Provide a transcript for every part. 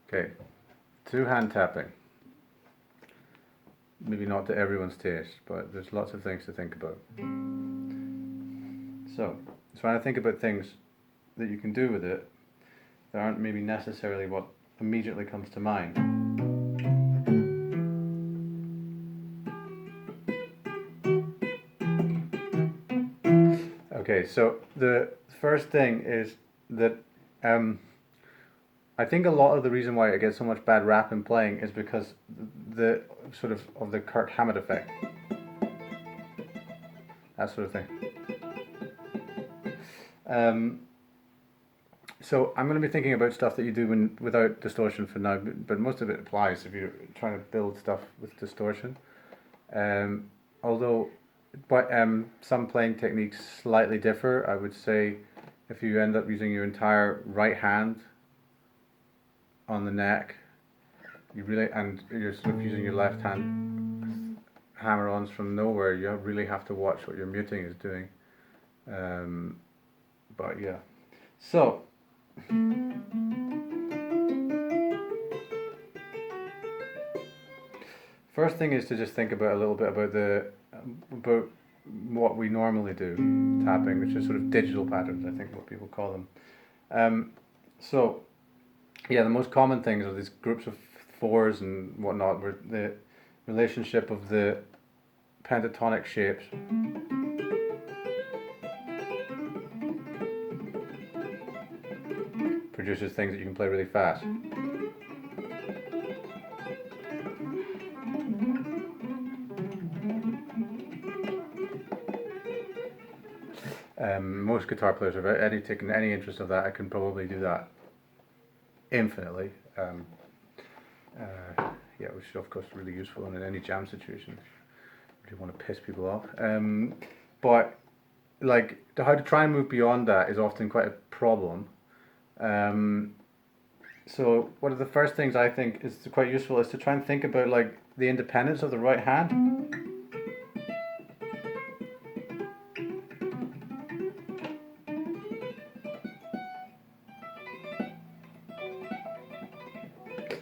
Okay, two-hand tapping. Maybe not to everyone's taste, but there's lots of things to think about. So, trying to think about things that you can do with it that aren't maybe necessarily what immediately comes to mind. Okay, so the first thing is that I think a lot of the reason why I get so much bad rap in playing is because the sort of the Kirk Hammett effect, that sort of thing. So I'm going to be thinking about stuff that you do without distortion for now, but most of it applies if you're trying to build stuff with distortion. Although, some playing techniques slightly differ. I would say if you end up using your entire right hand on the neck, and you're sort of using your left hand hammer-ons from nowhere, you really have to watch what your muting is doing. But yeah, so first thing is to just think about a little bit about what we normally do, tapping, which is sort of digital patterns, I think what people call them. So yeah, the most common things are these groups of fours and whatnot, where the relationship of the pentatonic shapes produces things that you can play really fast. Most guitar players, if taken any interest of that, I can probably do that infinitely. Yeah, which is of course really useful in any jam situation if you want to piss people off. But like how to try and move beyond that is often quite a problem. So one of the first things I think is quite useful is to try and think about like the independence of the right hand.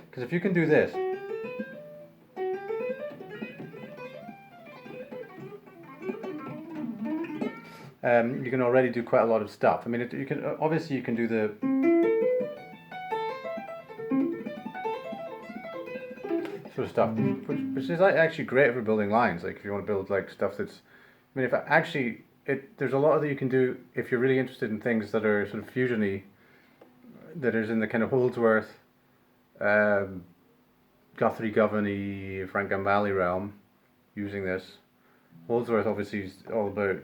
Because if you can do this, you can already do quite a lot of stuff. I mean, you can obviously you can do the sort of stuff, which is actually great for building lines. Like if you want to build like stuff that's, I mean, there's a lot that you can do if you're really interested in things that are sort of fusiony, that is in the kind of Holdsworth, Guthrie Govan-y, Frank Gambale realm, using this. Holdsworth obviously is all about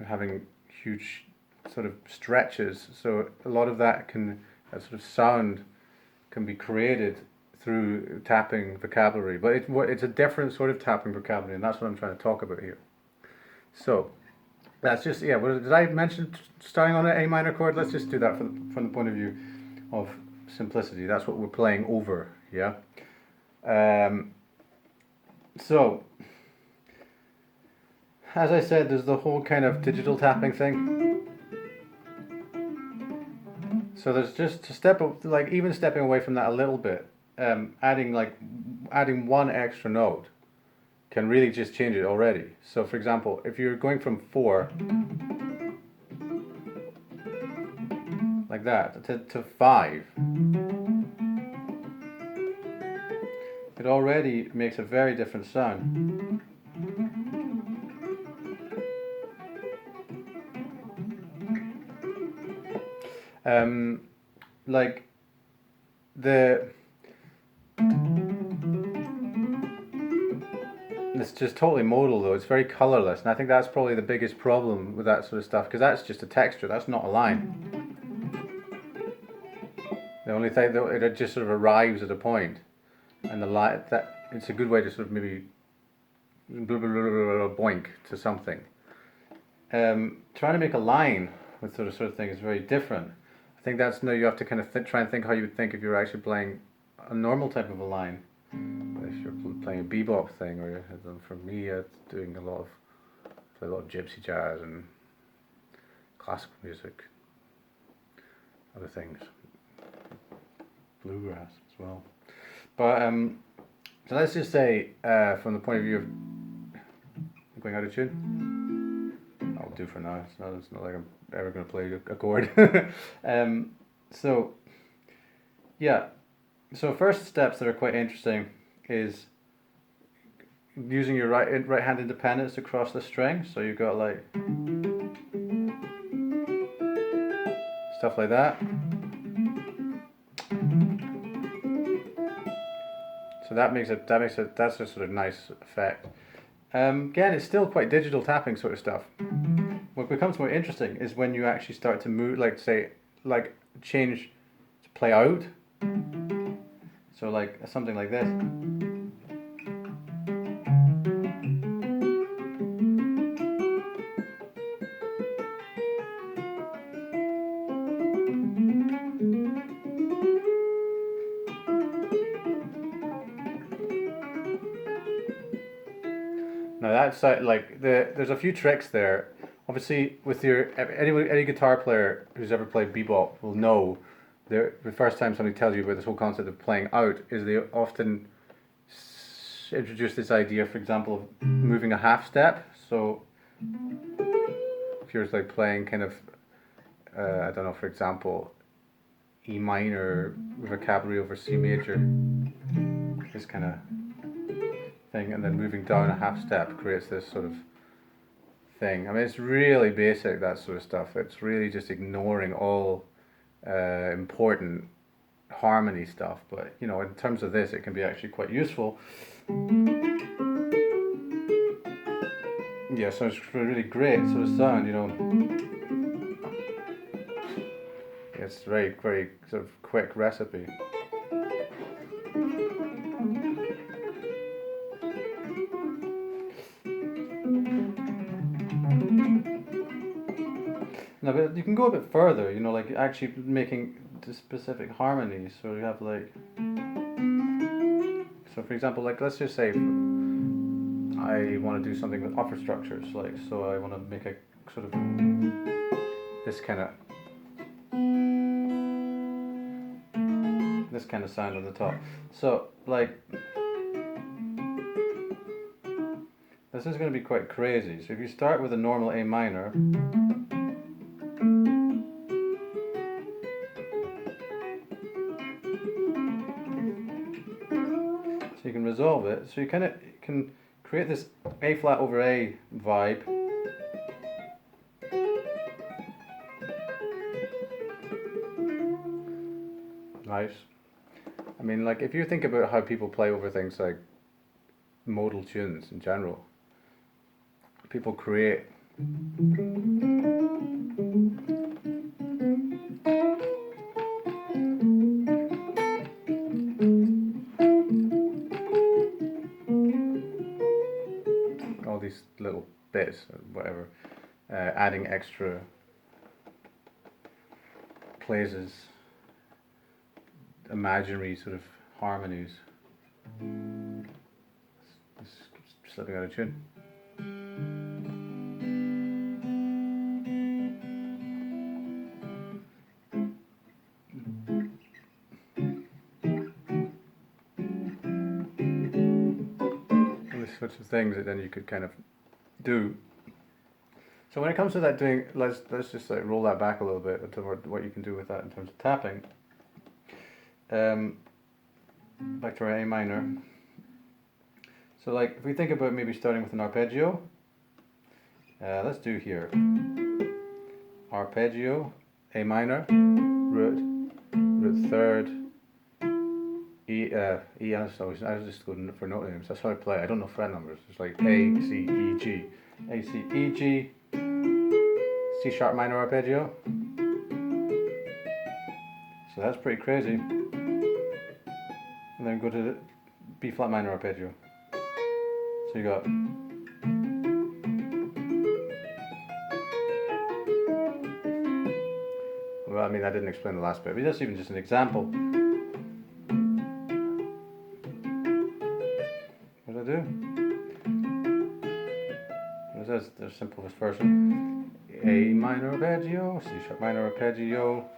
having huge sort of stretches, so a lot of that sort of sound can be created through tapping vocabulary, but it's a different sort of tapping vocabulary, and that's what I'm trying to talk about here. So that's just, yeah, did I mention starting on an A minor chord? Let's just do that from the point of view of simplicity. That's what we're playing over, yeah? So as I said, there's the whole kind of digital tapping thing. So there's just even stepping away from that a little bit, adding one extra note can really just change it already. So for example, if you're going from 4 like that to 5, it already makes a very different sound. Like it's just totally modal though. It's very colorless, and I think that's probably the biggest problem with that sort of stuff, because that's just a texture. That's not a line. The only thing that it just sort of arrives at a point, and the line that it's a good way to sort of maybe boink to something. Trying to make a line with sort of thing is very different. I think that's you have to kind of try and think how you would think if you were actually playing a normal type of a line. If you're playing a bebop thing, or for me, doing play a lot of gypsy jazz and classical music, other things, bluegrass as well. But so let's just say, from the point of view of going out of tune, I'll do for now. It's not like I'm ever going to play a chord. So yeah, so first steps that are quite interesting is using your right hand independence across the string. So you've got like stuff like that. So that's a sort of nice effect. Again, it's still quite digital tapping sort of stuff. What becomes more interesting is when you actually start to move, like say, like change to play out. So like something like this. Now that's like there's a few tricks there. Obviously, with any guitar player who's ever played bebop will know the first time somebody tells you about this whole concept of playing out is they often introduce this idea, for example, of moving a half step. So if you're like playing kind of I don't know, for example, E minor with a cavalry over C major, this kind of thing, and then moving down a half step creates this sort of thing. I mean, it's really basic, that sort of stuff. It's really just ignoring all important harmony stuff, but you know, in terms of this, it can be actually quite useful. Yeah, so it's really great sort of sound, you know. It's very, very sort of quick recipe. No, but you can go a bit further, you know, like actually making the specific harmonies. So you have like, so for example, like let's just say I want to do something with upper structures, like so I want to make a sort of this kind of sound on the top. So like this is going to be quite crazy. So if you start with a normal A minor. So you can resolve it. So you kind of can create this A flat over A vibe. Nice. I mean, like if you think about how people play over things like modal tunes in general, people create all these little bits or whatever, adding extra places, imaginary sort of harmonies. It's slipping out of tune. These sorts of things that then you could kind of do. So when it comes to that doing, let's just like roll that back a little bit to what you can do with that in terms of tapping. Back to our A minor. So like if we think about maybe starting with an arpeggio, let's do here. Arpeggio, A minor, root third, E, I was just going for note names. That's how I play. I don't know fret numbers. It's like A, C, E, G. A, C, E, G, C sharp minor arpeggio. So that's pretty crazy. And then go to the B flat minor arpeggio. So you got well, I mean, I didn't explain the last bit, but that's even just an example. What did I do? There's the simplest version. A minor arpeggio, C sharp minor arpeggio,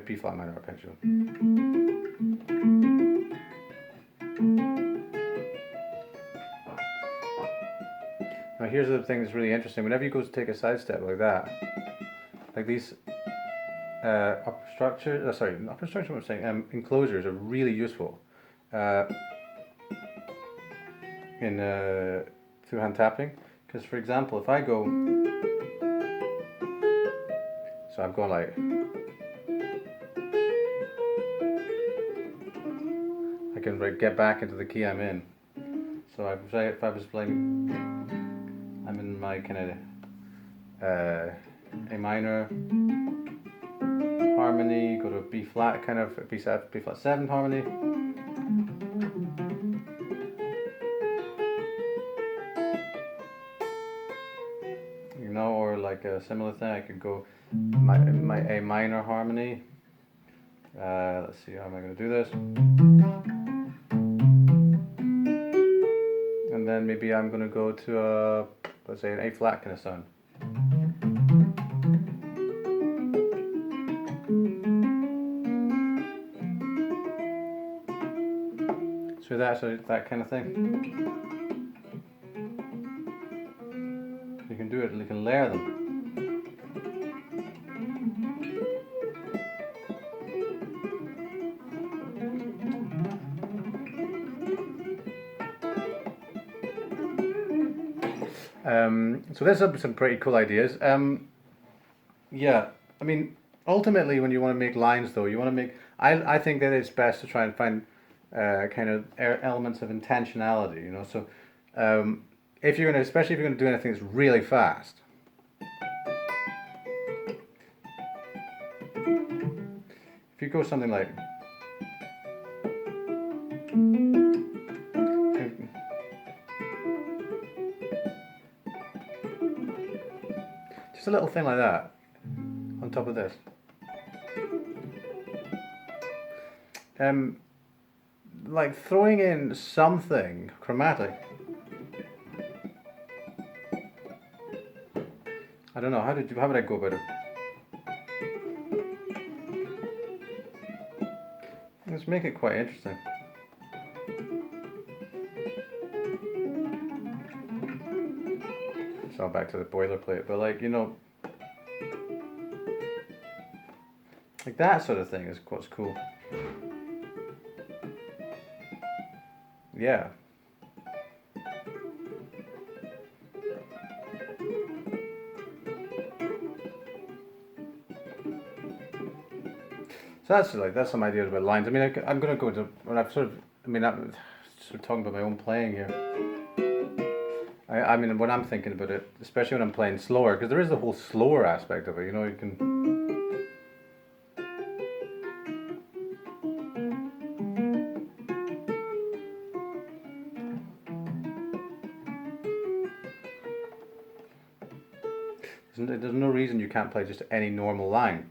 B flat minor arpeggio. Now here's the thing that's really interesting. Whenever you go to take a side step like that, like these upper structures, not upper structure, what I'm saying, enclosures are really useful in through hand tapping. Because for example, if I go, so I'm going like, I can get back into the key I'm in. So if I was playing, I'm in my kind of A minor harmony, go to a B flat kind of B flat 7 harmony. You know, or like a similar thing, I could go my A minor harmony. Let's see, how am I going to do this? And then maybe I'm going to go to a, let's say, an A flat kind of sound. So that kind of thing. You can do it, you can layer them. So there's some pretty cool ideas. Yeah, I mean, ultimately, when you want to make lines, though, you want to make. I think that it's best to try and find kind of elements of intentionality. You know, so if you're gonna, especially if you're gonna do anything that's really fast. If you go something like. Just a little thing like that on top of this. Like throwing in something chromatic. I don't know, how would I go about it? Let's make it quite interesting. It's all back to the boilerplate, but like, you know, like that sort of thing is what's cool. Yeah. So that's some ideas about lines. I mean, I'm going to go to when I've sort of. I mean, I'm sort of talking about my own playing here. I mean, when I'm thinking about it, especially when I'm playing slower, because there is the whole slower aspect of it. You know, you can. There's no reason you can't play just any normal line.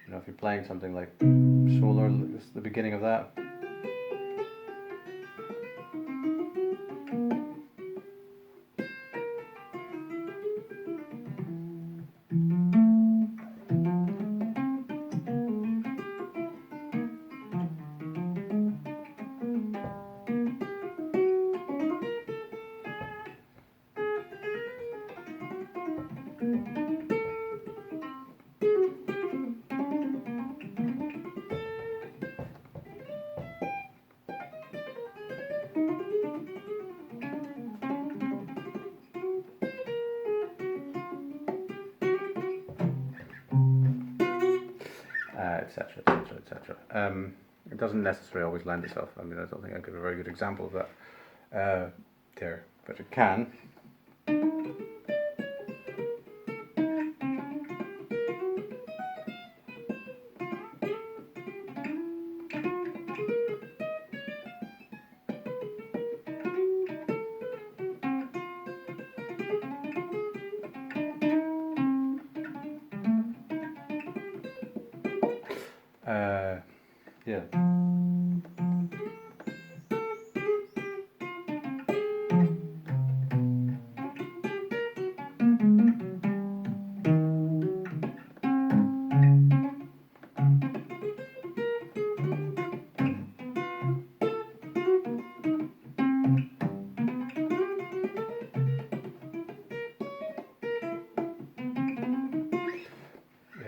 You know, if you're playing something like Solar, this is the beginning of that. Etc. Etc. Etc. It doesn't necessarily always lend itself. I mean, I don't think I give a very good example of that there, but it can. Yeah.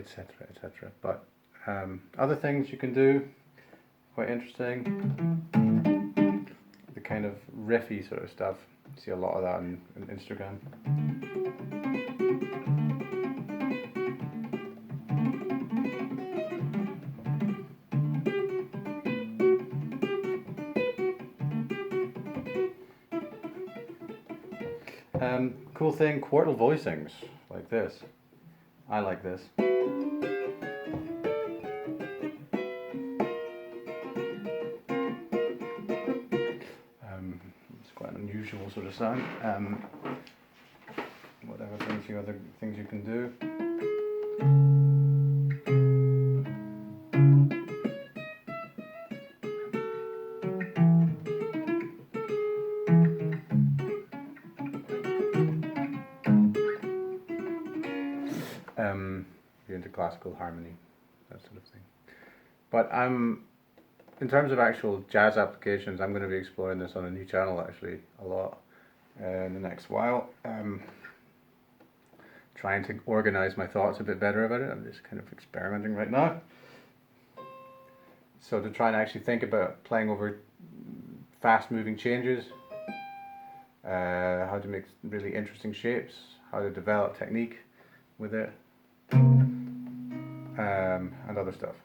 etc., etc. But other things you can do, quite interesting, the kind of riffy sort of stuff. You see a lot of that on Instagram. Cool thing, quartal voicings, like this. I like this. It's quite an unusual sort of sound. Whatever other things you can do. You're into classical harmony, that sort of thing. But in terms of actual jazz applications, I'm going to be exploring this on a new channel actually a lot in the next while. Trying to organize my thoughts a bit better about it. I'm just kind of experimenting right now. So to try and actually think about playing over fast moving changes, how to make really interesting shapes, how to develop technique with it, and other stuff.